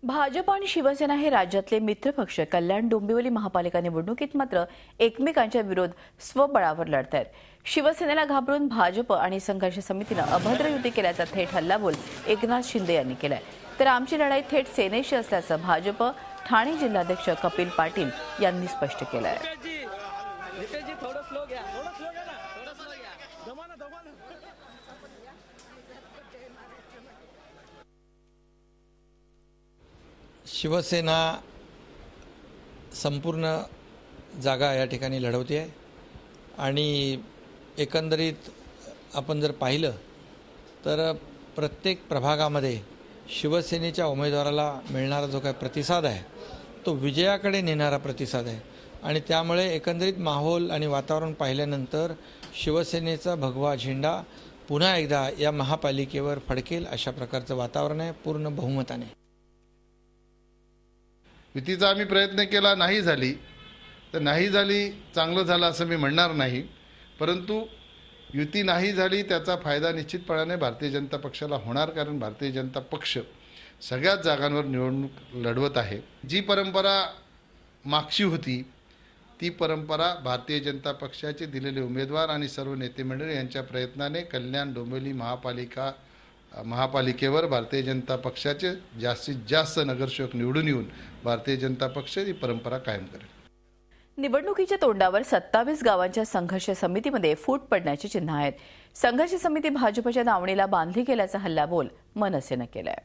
भाजप आणि शिवसेना हे राज्यातले मित्रपक्ष कल्याण डोंबिवली महापालिका निवडणुकीत मात्र एकमेकांच्या विरोध स्वबळावर लढतायत। शिवसेनेला घाबरून भाजप आणि संघर्ष समितीने अभद्र युती केल्याचा थेट हल्लाबोल एकनाथ शिंदे यांनी केलाय। तर आमची लढाई थेट सेनेशी असल्याचं भाजप ठाणे जिल्हाध्यक्ष कपिल पाटील यांनी स्पष्ट केलंय। शिवसेना संपूर्ण जागा या ठिकाणी लढवते आहे आणि एकंदरीत आपण जर पाहिलं तर प्रत्येक प्रभागामध्ये शिवसेनेच्या उमेदवाराला मिळणारा जो काही प्रतिसाद आहे तो विजयाकडे नेणारा प्रतिसाद आहे आणि त्यामुळे एकंदरीत माहोल आणि वातावरण पाहिल्यानंतर शिवसेनेचा भगवा झेंडा पुन्हा एकदा या महापालिकेवर फडकेल अशा प्रकारचं वातावरण आहे पूर्ण बहुमताने। युतीचा आम्ही प्रयत्न केला, नाही झाली तर नाही झाली, चांगलं झालं असं मी म्हणणार नाही, परंतु युती नाही झाली त्याचा फायदा निश्चितपणाने भारतीय जनता पक्षाला होणार, कारण भारतीय जनता पक्ष सगळ्याच जागांवर निवडणूक लढवत आहे। जी परंपरा मागची होती ती परंपरा भारतीय जनता पक्षाचे दिलेले उमेदवार आणि सर्व नेते मंडळी यांच्या प्रयत्नाने कल्याण डोंबिवली महापालिकेवर भारतीय जनता पक्षाचे जास्तीत जास्त नगरसेवक निवडून येऊन भारतीय जनता पक्ष ही परंपरा कायम करेल। निवडणुकीच्या तोंडावर 27 गावांच्या संघर्ष समितीमध्ये फूट पडण्याची चिन्ह आहेत। संघर्ष समिती भाजपच्या दावणीला बांधली गेल्याचा हल्लाबोल मनसेने केलाय।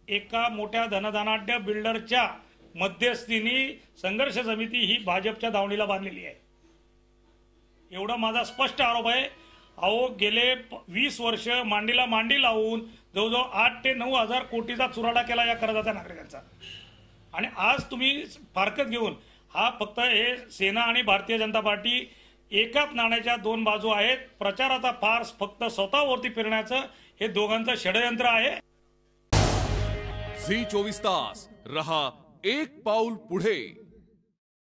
एका मोठ्या धनधनाढ्य बिल्डरच्या मध्यस्थीने संघर्ष समिती ही भाजपच्या दावणीला बांधलेली आहे, एवढा माझा स्पष्ट आरोप आहे। अहो, गेले 20 वर्ष मांडीला मांडी लावून जवळजवळ 8 ते 9 हजार कोटीचा चुराडा केला या करदात्या नागरिकांचा, आणि आज तुम्ही फारकत घेऊन हा फक्त हे सेना आणि भारतीय जनता पार्टी एकाच नाण्याच्या दोन बाजू आहेत। प्रचाराचा फार्स फक्त स्वतःवरती फिरण्याचं हे दोघांचं षडयंत्र आहे। झी 24 तास रहा एक पाऊल पुढे।